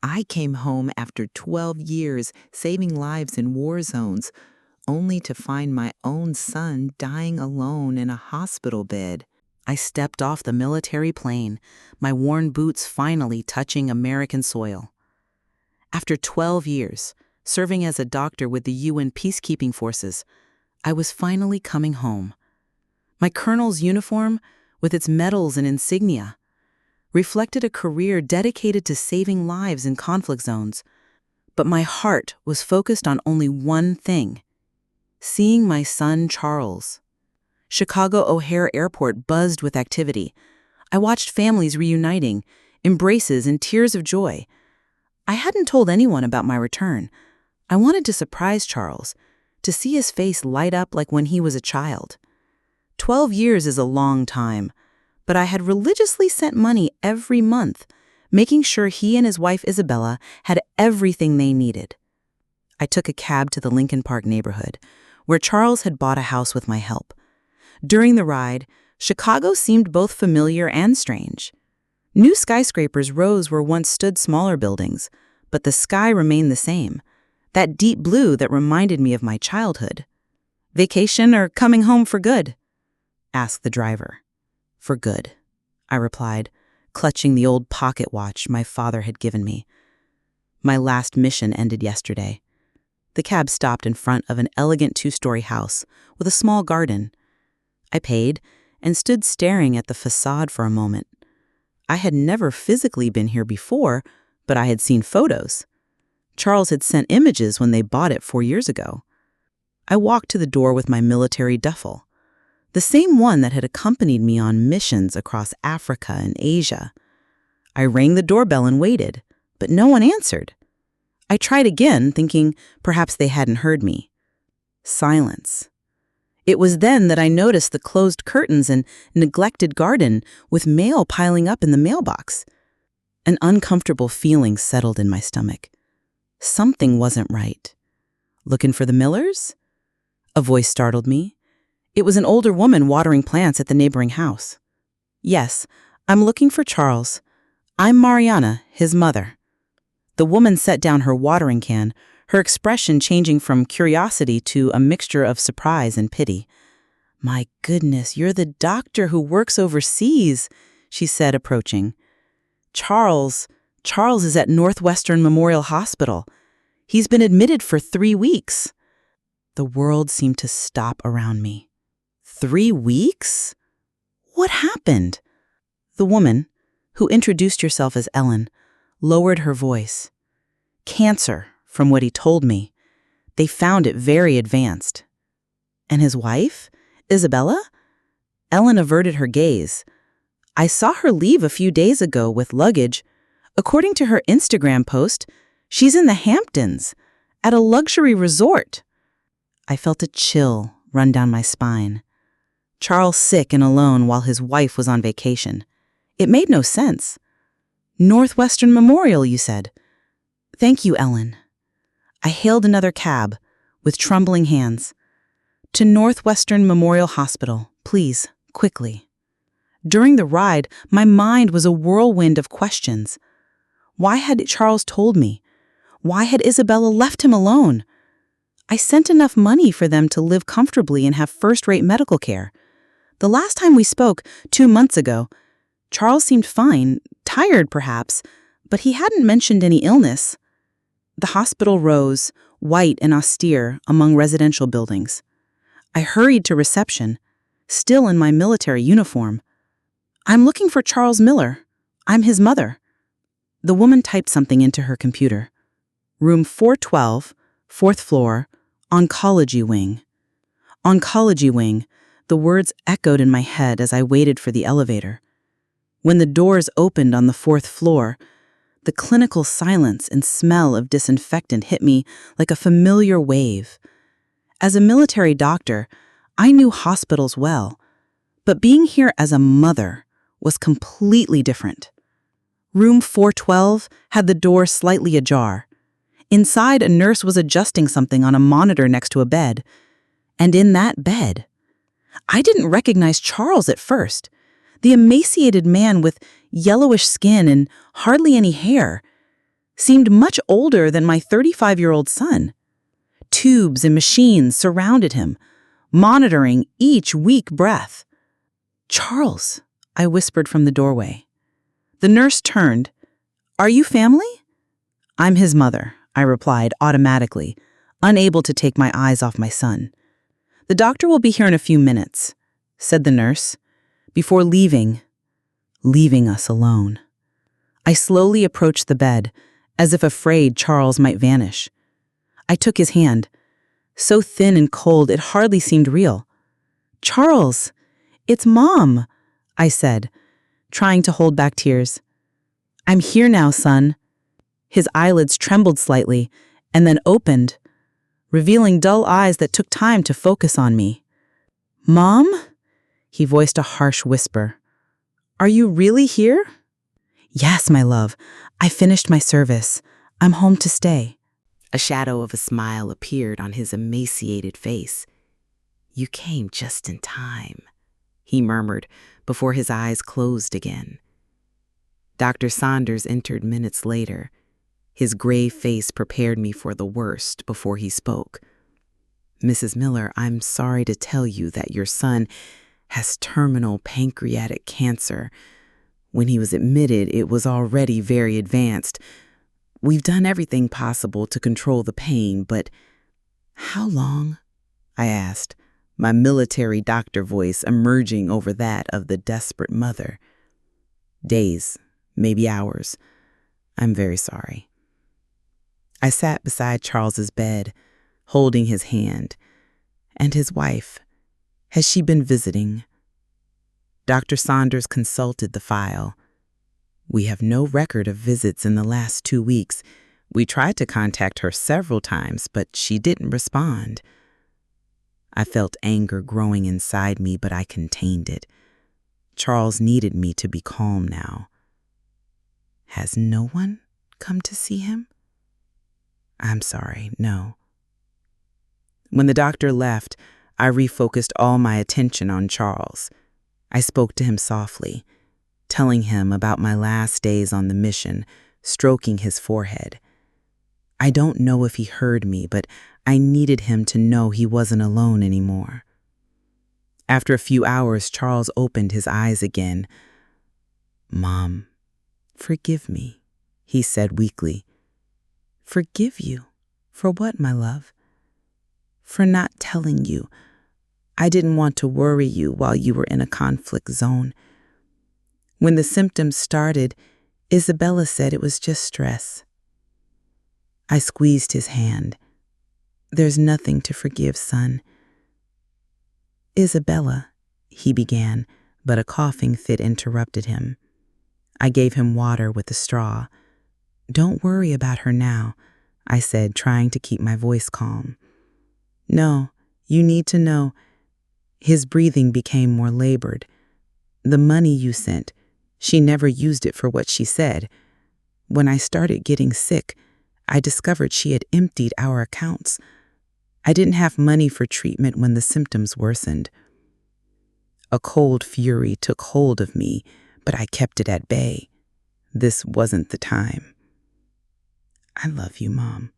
I came home after 12 years saving lives in war zones, only to find my own son dying alone in a hospital bed. I stepped off the military plane, my worn boots finally touching American soil. After 12 years, serving as a doctor with the UN peacekeeping forces, I was finally coming home. My colonel's uniform, with its medals and insignia, reflected a career dedicated to saving lives in conflict zones. But my heart was focused on only one thing: seeing my son Charles. Chicago O'Hare Airport buzzed with activity. I watched families reuniting, embraces and tears of joy. I hadn't told anyone about my return. I wanted to surprise Charles, to see his face light up like when he was a child. 12 years is a long time, but I had religiously sent money every month, making sure he and his wife Isabella had everything they needed. I took a cab to the Lincoln Park neighborhood, where Charles had bought a house with my help. During the ride, Chicago seemed both familiar and strange. New skyscrapers rose where once stood smaller buildings, but the sky remained the same, that deep blue that reminded me of my childhood. "Vacation or coming home for good?" asked the driver. "For good," I replied, clutching the old pocket watch my father had given me. My last mission ended yesterday. The cab stopped in front of an elegant 2-story house with a small garden. I paid and stood staring at the facade for a moment. I had never physically been here before, but I had seen photos. Charles had sent images when they bought it 4 years ago. I walked to the door with my military duffel, the same one that had accompanied me on missions across Africa and Asia. I rang the doorbell and waited, but no one answered. I tried again, thinking perhaps they hadn't heard me. Silence. It was then that I noticed the closed curtains and neglected garden with mail piling up in the mailbox. An uncomfortable feeling settled in my stomach. Something wasn't right. "Looking for the Millers?" A voice startled me. It was an older woman watering plants at the neighboring house. "Yes, I'm looking for Charles. I'm Mariana, his mother." The woman set down her watering can, her expression changing from curiosity to a mixture of surprise and pity. "My goodness, you're the doctor who works overseas," she said, approaching. Charles is at Northwestern Memorial Hospital. He's been admitted for 3 weeks." The world seemed to stop around me. 3 weeks? What happened? The woman, who introduced herself as Ellen, lowered her voice. "Cancer, from what he told me. They found it very advanced." "And his wife? Isabella?" Ellen averted her gaze. "I saw her leave a few days ago with luggage. According to her Instagram post, she's in the Hamptons, at a luxury resort." I felt a chill run down my spine. Charles sick and alone while his wife was on vacation. It made no sense. "Northwestern Memorial, you said?" "Thank you, Ellen." I hailed another cab with trembling hands. "To Northwestern Memorial Hospital, please, quickly." During the ride, my mind was a whirlwind of questions. Why had Charles told me? Why had Isabella left him alone? I sent enough money for them to live comfortably and have first-rate medical care. The last time we spoke, 2 months ago, Charles seemed fine, tired perhaps, but he hadn't mentioned any illness. The hospital rose, white and austere, among residential buildings. I hurried to reception, still in my military uniform. "I'm looking for Charles Miller. I'm his mother." The woman typed something into her computer. "Room 412, 4th floor, oncology wing." Oncology wing, the words echoed in my head as I waited for the elevator. When the doors opened on the 4th floor, the clinical silence and smell of disinfectant hit me like a familiar wave. As a military doctor, I knew hospitals well, but being here as a mother was completely different. Room 412 had the door slightly ajar. Inside, a nurse was adjusting something on a monitor next to a bed. And in that bed, I didn't recognize Charles at first, the emaciated man with yellowish skin and hardly any hair. seemed much older than my 35-year-old son. Tubes and machines surrounded him, monitoring each weak breath. "Charles," I whispered from the doorway. The nurse turned. "Are you family?" "I'm his mother," I replied automatically, unable to take my eyes off my son. "The doctor will be here in a few minutes," said the nurse, before leaving us alone. I slowly approached the bed, as if afraid Charles might vanish. I took his hand, so thin and cold it hardly seemed real. "Charles, it's Mom," I said, trying to hold back tears. "I'm here now, son." His eyelids trembled slightly and then opened, revealing dull eyes that took time to focus on me. "Mom?" He voiced a harsh whisper. "Are you really here?" "Yes, my love. I finished my service. I'm home to stay." A shadow of a smile appeared on his emaciated face. "You came just in time," he murmured before his eyes closed again. Dr. Saunders entered minutes later. His grave face prepared me for the worst before he spoke. "Mrs. Miller, I'm sorry to tell you that your son has terminal pancreatic cancer. When he was admitted, it was already very advanced. We've done everything possible to control the pain, but—" "How long?" I asked, my military doctor voice emerging over that of the desperate mother. "Days, maybe hours. I'm very sorry." I sat beside Charles's bed, holding his hand. "And his wife, has she been visiting?" Dr. Saunders consulted the file. "We have no record of visits in the last 2 weeks. We tried to contact her several times, but she didn't respond." I felt anger growing inside me, but I contained it. Charles needed me to be calm now. "Has no one come to see him?" "I'm sorry, no." When the doctor left, I refocused all my attention on Charles. I spoke to him softly, telling him about my last days on the mission, stroking his forehead. I don't know if he heard me, but I needed him to know he wasn't alone anymore. After a few hours, Charles opened his eyes again. "Mom, forgive me," he said weakly. "Forgive you? For what, my love?" "For not telling you. I didn't want to worry you while you were in a conflict zone. When the symptoms started, Isabella said it was just stress." I squeezed his hand. "There's nothing to forgive, son." "Isabella," he began, but a coughing fit interrupted him. I gave him water with a straw. "Don't worry about her now," I said, trying to keep my voice calm. "No, you need to know." His breathing became more labored. "The money you sent, she never used it for what she said. When I started getting sick, I discovered she had emptied our accounts. I didn't have money for treatment when the symptoms worsened." A cold fury took hold of me, but I kept it at bay. This wasn't the time. "I love you, Mom,"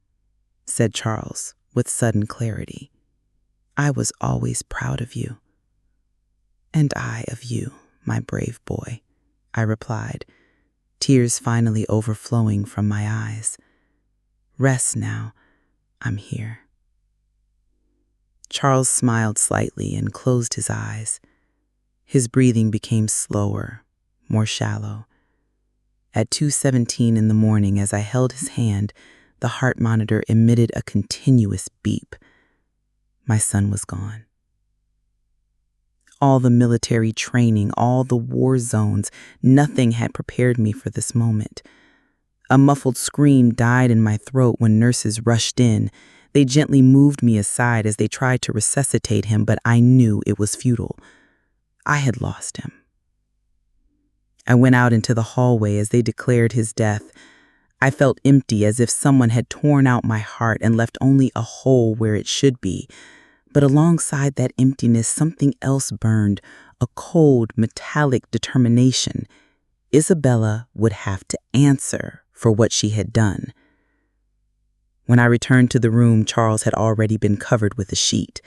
said Charles with sudden clarity. "I was always proud of you." "And I of you, my brave boy," I replied, tears finally overflowing from my eyes. "Rest now. I'm here." Charles smiled slightly and closed his eyes. His breathing became slower, more shallow. At 2:17 in the morning, as I held his hand, the heart monitor emitted a continuous beep. My son was gone. All the military training, all the war zones, nothing had prepared me for this moment. A muffled scream died in my throat when nurses rushed in. They gently moved me aside as they tried to resuscitate him, but I knew it was futile. I had lost him. I went out into the hallway as they declared his death. I felt empty, as if someone had torn out my heart and left only a hole where it should be. But alongside that emptiness, something else burned, a cold, metallic determination. Isabella would have to answer for what she had done. When I returned to the room, Charles had already been covered with a sheet.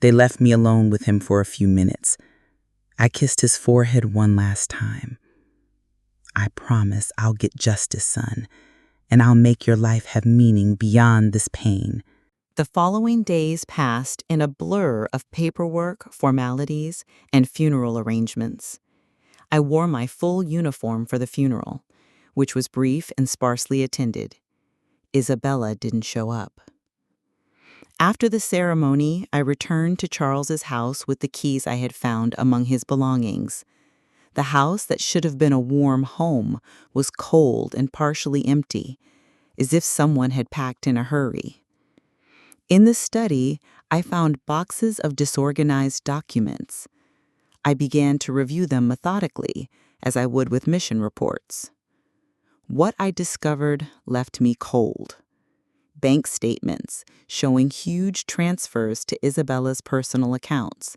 They left me alone with him for a few minutes. I kissed his forehead one last time. "I promise I'll get justice, son, and I'll make your life have meaning beyond this pain." The following days passed in a blur of paperwork, formalities, and funeral arrangements. I wore my full uniform for the funeral, which was brief and sparsely attended. Isabella didn't show up. After the ceremony, I returned to Charles's house with the keys I had found among his belongings. The house that should have been a warm home was cold and partially empty, as if someone had packed in a hurry. In the study, I found boxes of disorganized documents. I began to review them methodically, as I would with mission reports. What I discovered left me cold. Bank statements showing huge transfers to Isabella's personal accounts,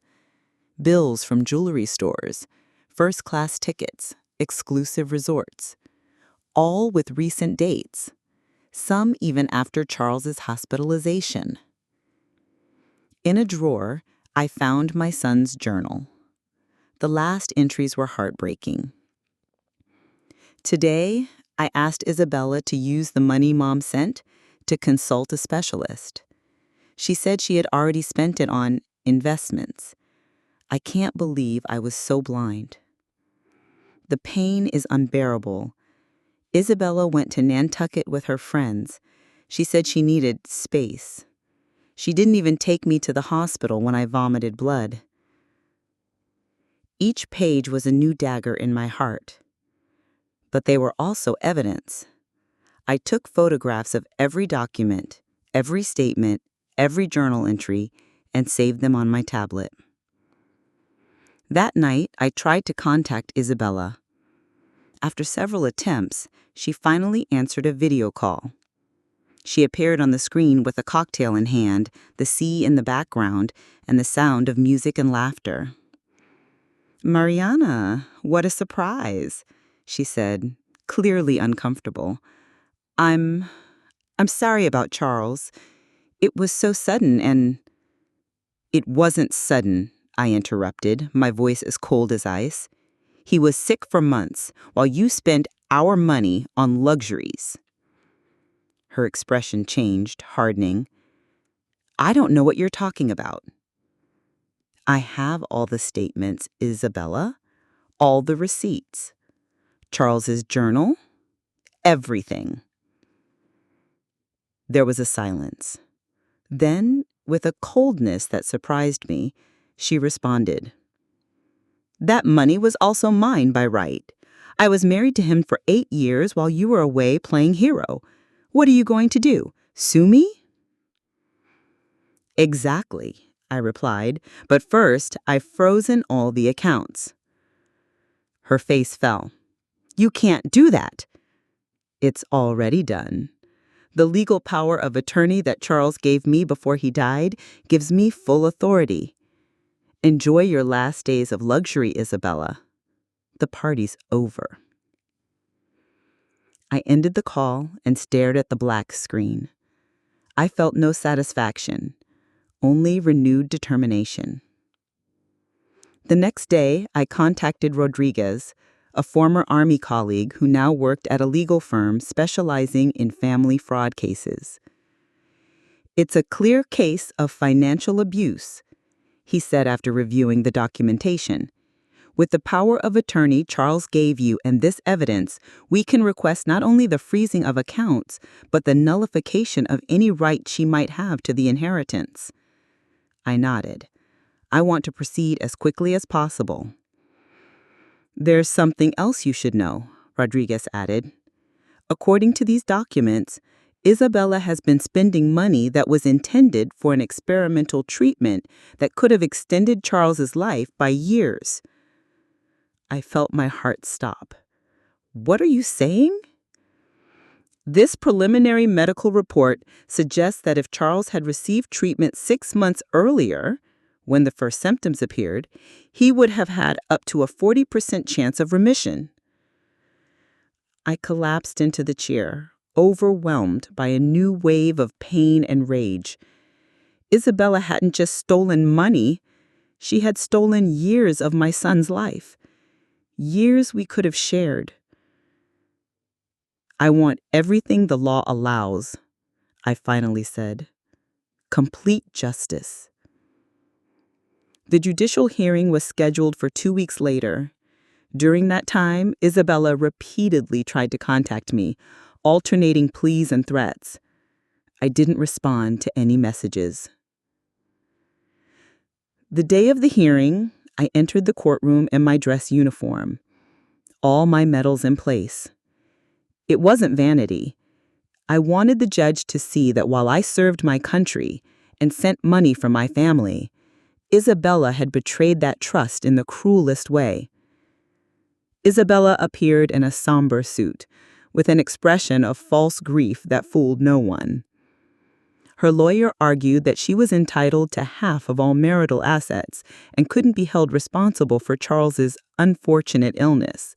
bills from jewelry stores, first-class tickets, exclusive resorts, all with recent dates, some even after Charles's hospitalization. In a drawer, I found my son's journal. The last entries were heartbreaking. Today, I asked Isabella to use the money Mom sent to consult a specialist. She said she had already spent it on investments. I can't believe I was so blind. The pain is unbearable. Isabella went to Nantucket with her friends. She said she needed space. She didn't even take me to the hospital when I vomited blood. Each page was a new dagger in my heart. But they were also evidence. I took photographs of every document, every statement, every journal entry, and saved them on my tablet. That night, I tried to contact Isabella. After several attempts, she finally answered a video call. She appeared on the screen with a cocktail in hand, the sea in the background, and the sound of music and laughter. "Mariana, what a surprise," she said, clearly uncomfortable. I'm sorry about Charles. It was so sudden and—" "It wasn't sudden," I interrupted, my voice as cold as ice. "He was sick for months, while you spent our money on luxuries." Her expression changed, hardening. "I don't know what you're talking about." "I have all the statements, Isabella. All the receipts. Charles's journal. Everything." There was a silence. Then, with a coldness that surprised me, she responded. "That money was also mine by right. I was married to him for 8 years while you were away playing hero. What are you going to do? Sue me?" "Exactly," I replied, "but first I've frozen all the accounts." Her face fell. "You can't do that." "It's already done. The legal power of attorney that Charles gave me before he died gives me full authority. Enjoy your last days of luxury, Isabella. The party's over." I ended the call and stared at the black screen. I felt no satisfaction, only renewed determination. The next day, I contacted Rodriguez, a former Army colleague who now worked at a legal firm specializing in family fraud cases. "It's a clear case of financial abuse," he said after reviewing the documentation. "With the power of attorney Charles gave you and this evidence, we can request not only the freezing of accounts, but the nullification of any right she might have to the inheritance." I nodded. "I want to proceed as quickly as possible." "There's something else you should know," Rodriguez added. "According to these documents, Isabella has been spending money that was intended for an experimental treatment that could have extended Charles's life by years." I felt my heart stop. "What are you saying?" "This preliminary medical report suggests that if Charles had received treatment 6 months earlier, when the first symptoms appeared, he would have had up to a 40% chance of remission." I collapsed into the chair, overwhelmed by a new wave of pain and rage. Isabella hadn't just stolen money, she had stolen years of my son's life. Years we could have shared. "I want everything the law allows," I finally said. "Complete justice." The judicial hearing was scheduled for 2 weeks later. During that time, Isabella repeatedly tried to contact me, alternating pleas and threats. I didn't respond to any messages. The day of the hearing, I entered the courtroom in my dress uniform, all my medals in place. It wasn't vanity. I wanted the judge to see that while I served my country and sent money for my family, Isabella had betrayed that trust in the cruelest way. Isabella appeared in a somber suit, with an expression of false grief that fooled no one. Her lawyer argued that she was entitled to half of all marital assets and couldn't be held responsible for Charles's unfortunate illness.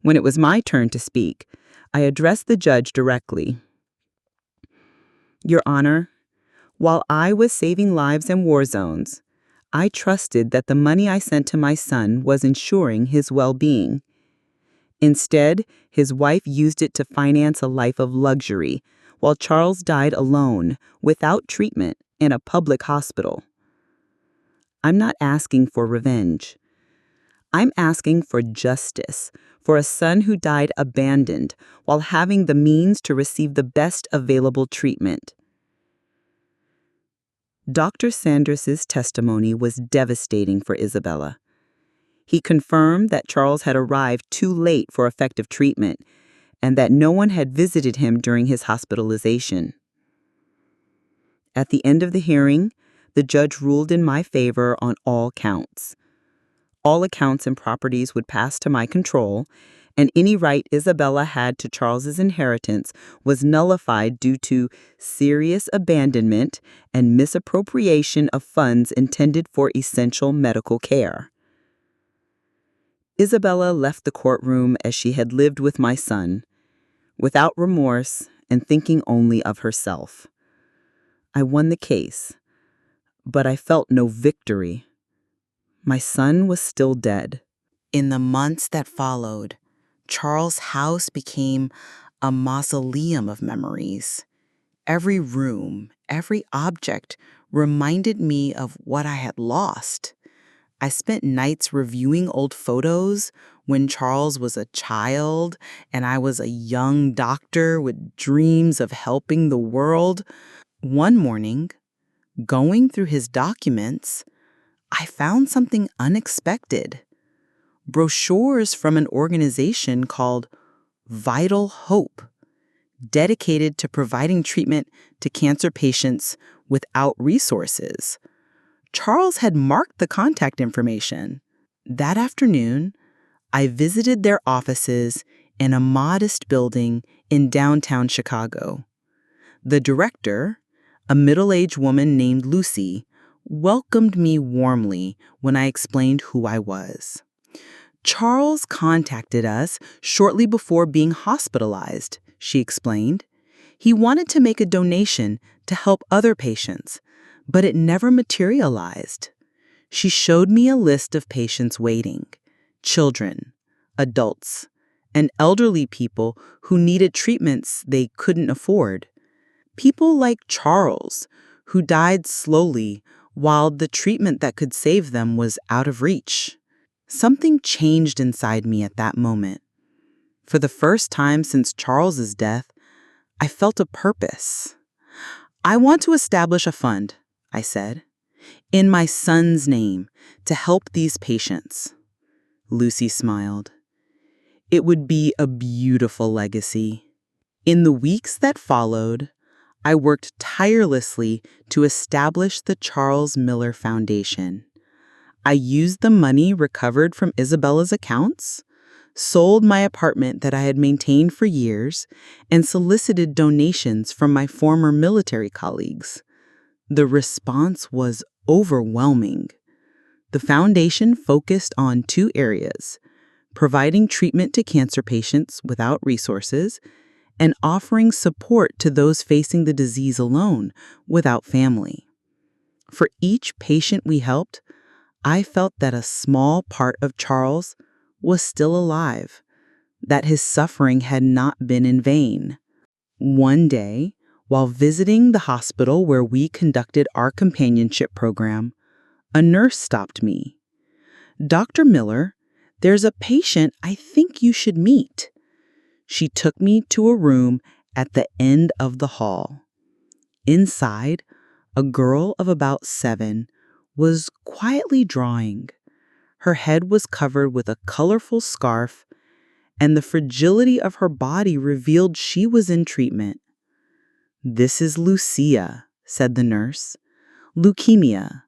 When it was my turn to speak, I addressed the judge directly. "Your Honor, while I was saving lives in war zones, I trusted that the money I sent to my son was ensuring his well-being. Instead, his wife used it to finance a life of luxury, while Charles died alone, without treatment, in a public hospital. I'm not asking for revenge. I'm asking for justice for a son who died abandoned while having the means to receive the best available treatment." Dr. Sanders's testimony was devastating for Isabella. He confirmed that Charles had arrived too late for effective treatment and that no one had visited him during his hospitalization. At the end of the hearing, the judge ruled in my favor on all counts. All accounts and properties would pass to my control, and any right Isabella had to Charles's inheritance was nullified due to serious abandonment and misappropriation of funds intended for essential medical care. Isabella left the courtroom as she had lived with my son, without remorse and thinking only of herself. I won the case, but I felt no victory. My son was still dead. In the months that followed, Charles' house became a mausoleum of memories. Every room, every object reminded me of what I had lost. I spent nights reviewing old photos when Charles was a child and I was a young doctor with dreams of helping the world. One morning, going through his documents, I found something unexpected. Brochures from an organization called Vital Hope, dedicated to providing treatment to cancer patients without resources. Charles had marked the contact information. That afternoon, I visited their offices in a modest building in downtown Chicago. The director, a middle-aged woman named Lucy, welcomed me warmly when I explained who I was. "Charles contacted us shortly before being hospitalized," she explained. "He wanted to make a donation to help other patients, but it never materialized." She showed me a list of patients waiting: children, adults, and elderly people who needed treatments they couldn't afford. People like Charles, who died slowly while the treatment that could save them was out of reach. Something changed inside me at that moment. For the first time since Charles's death, I felt a purpose. "I want to establish a fund," I said, "in my son's name to help these patients." Lucy smiled. "It would be a beautiful legacy." In the weeks that followed, I worked tirelessly to establish the Charles Miller Foundation. I used the money recovered from Isabella's accounts, sold my apartment that I had maintained for years, and solicited donations from my former military colleagues. The response was overwhelming. The foundation focused on 2 areas: providing treatment to cancer patients without resources, and offering support to those facing the disease alone without family. For each patient we helped, I felt that a small part of Charles was still alive, that his suffering had not been in vain. One day, while visiting the hospital where we conducted our companionship program, a nurse stopped me. "Dr. Miller, there's a patient I think you should meet." She took me to a room at the end of the hall. Inside, a girl of about 7 was quietly drawing. Her head was covered with a colorful scarf, and the fragility of her body revealed she was in treatment. "This is Lucia," said the nurse. "Leukemia.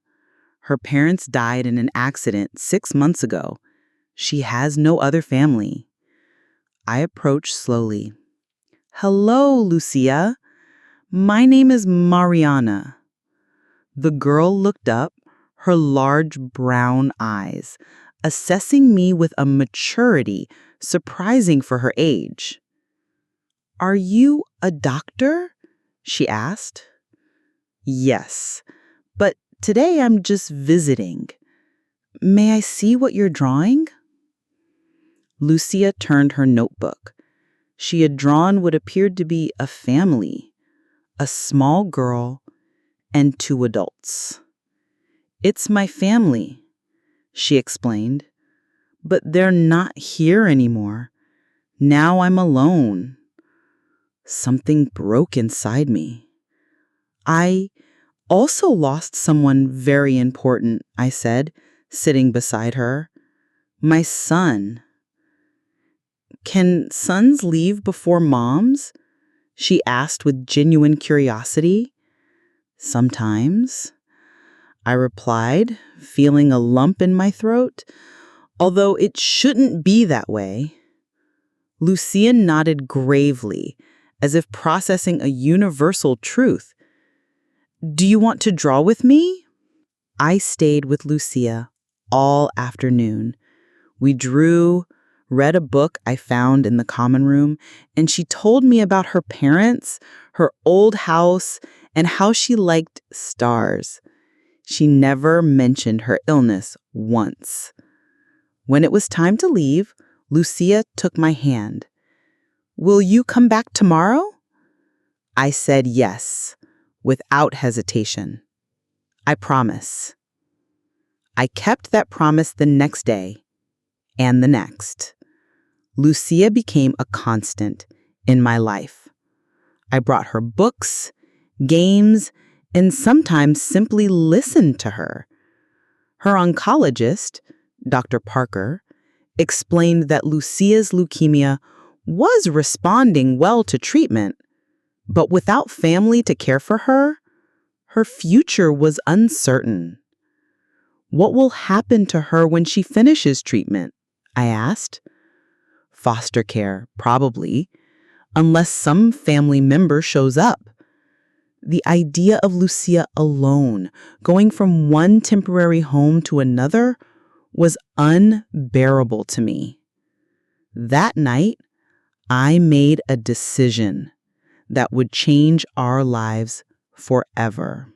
Her parents died in an accident 6 months ago. She has no other family." I approached slowly. "Hello, Lucia. My name is Mariana." The girl looked up, her large brown eyes, assessing me with a maturity surprising for her age. "Are you a doctor?" she asked. "Yes, but today I'm just visiting. May I see what you're drawing?" Lucia turned her notebook. She had drawn what appeared to be a family, a small girl and 2 adults. "It's my family," she explained, "but they're not here anymore. Now I'm alone." Something broke inside me. "I also lost someone very important," I said, sitting beside her. "My son." "Can sons leave before moms?" she asked with genuine curiosity. "Sometimes," I replied, feeling a lump in my throat, although it shouldn't be that way. Lucia nodded gravely, as if processing a universal truth. "Do you want to draw with me?" I stayed with Lucia all afternoon. We drew, read a book I found in the common room, and she told me about her parents, her old house, and how she liked stars. She never mentioned her illness once. When it was time to leave, Lucia took my hand. "Will you come back tomorrow?" I said yes, without hesitation. "I promise." I kept that promise the next day and the next. Lucia became a constant in my life. I brought her books, games, and sometimes simply listened to her. Her oncologist, Dr. Parker, explained that Lucia's leukemia was responding well to treatment, but without family to care for her, her future was uncertain. "What will happen to her when she finishes treatment?" I asked. "Foster care, probably, unless some family member shows up." The idea of Lucia alone, going from one temporary home to another, was unbearable to me. That night, I made a decision that would change our lives forever.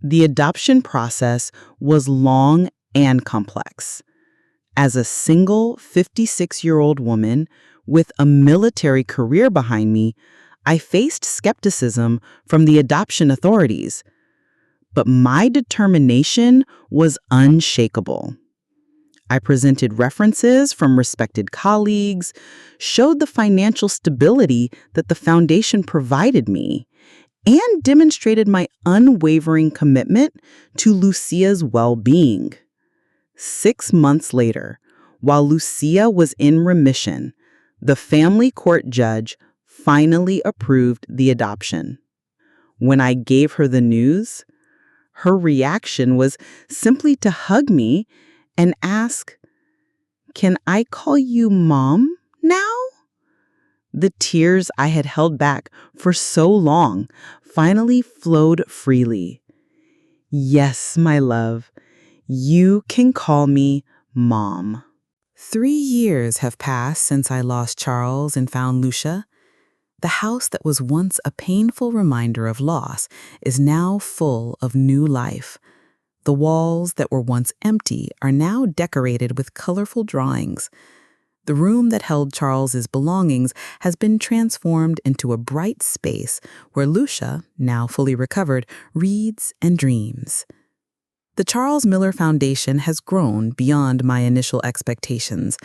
The adoption process was long and complex. As a single 56-year-old woman with a military career behind me, I faced skepticism from the adoption authorities. But my determination was unshakable. I presented references from respected colleagues, showed the financial stability that the foundation provided me, and demonstrated my unwavering commitment to Lucia's well-being. 6 months later, while Lucia was in remission, the family court judge finally approved the adoption. When I gave her the news, her reaction was simply to hug me and ask, "Can I call you Mom now?" The tears I had held back for so long finally flowed freely. "Yes, my love, you can call me Mom." 3 years have passed since I lost Charles and found Lucia. The house that was once a painful reminder of loss is now full of new life. The walls that were once empty are now decorated with colorful drawings. The room that held Charles's belongings has been transformed into a bright space where Lucia, now fully recovered, reads and dreams. The Charles Miller Foundation has grown beyond my initial expectations.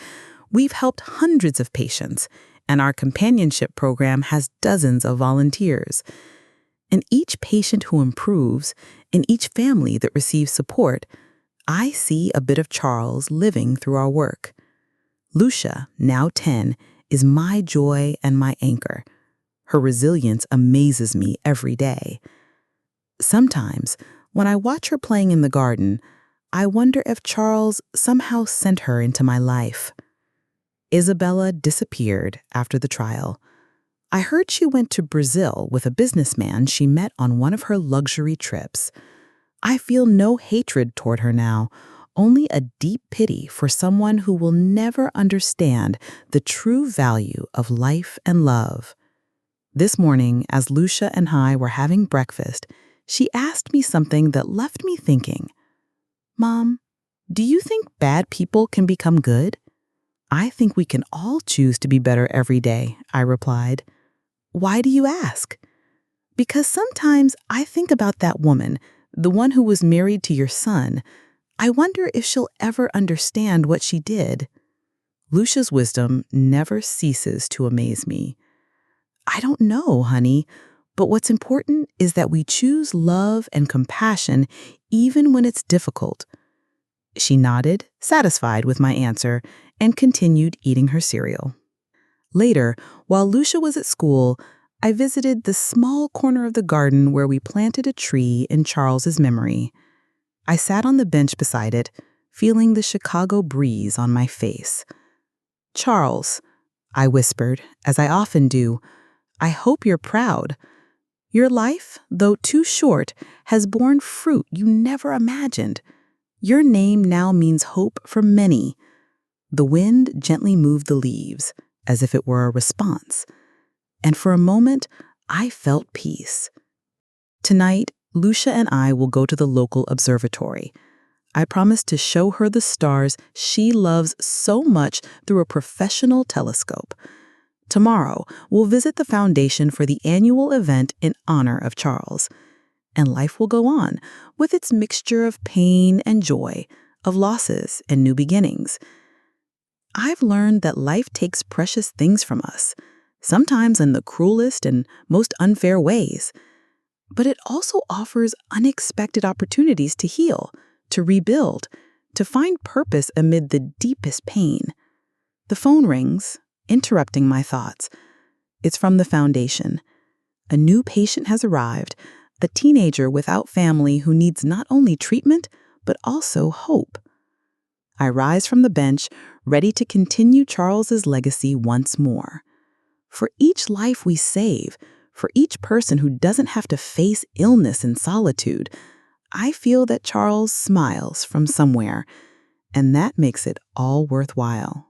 We've helped hundreds of patients, and our companionship program has dozens of volunteers. In each patient who improves, in each family that receives support, I see a bit of Charles living through our work. Lucia, now 10, is my joy and my anchor. Her resilience amazes me every day. Sometimes, when I watch her playing in the garden, I wonder if Charles somehow sent her into my life. Isabella disappeared after the trial. I heard she went to Brazil with a businessman she met on one of her luxury trips. I feel no hatred toward her now, only a deep pity for someone who will never understand the true value of life and love. This morning, as Lucia and I were having breakfast, she asked me something that left me thinking. "Mom, do you think bad people can become good?" "I think we can all choose to be better every day," I replied. "Why do you ask?" "Because sometimes I think about that woman, the one who was married to your son. I wonder if she'll ever understand what she did." Lucia's wisdom never ceases to amaze me. "I don't know, honey, but what's important is that we choose love and compassion even when it's difficult." She nodded, satisfied with my answer, and continued eating her cereal. Later, while Lucia was at school, I visited the small corner of the garden where we planted a tree in Charles's memory. I sat on the bench beside it, feeling the Chicago breeze on my face. "Charles," I whispered, as I often do, "I hope you're proud. Your life, though too short, has borne fruit you never imagined. Your name now means hope for many." The wind gently moved the leaves, as if it were a response. And for a moment, I felt peace. Tonight, Lucia and I will go to the local observatory. I promised to show her the stars she loves so much through a professional telescope. Tomorrow, we'll visit the foundation for the annual event in honor of Charles. And life will go on, with its mixture of pain and joy, of losses and new beginnings. I've learned that life takes precious things from us, sometimes in the cruelest and most unfair ways. But it also offers unexpected opportunities to heal, to rebuild, to find purpose amid the deepest pain. The phone rings, interrupting my thoughts. It's from the foundation. A new patient has arrived, a teenager without family who needs not only treatment, but also hope. I rise from the bench, ready to continue Charles's legacy once more. For each life we save, for each person who doesn't have to face illness and solitude, I feel that Charles smiles from somewhere, and that makes it all worthwhile.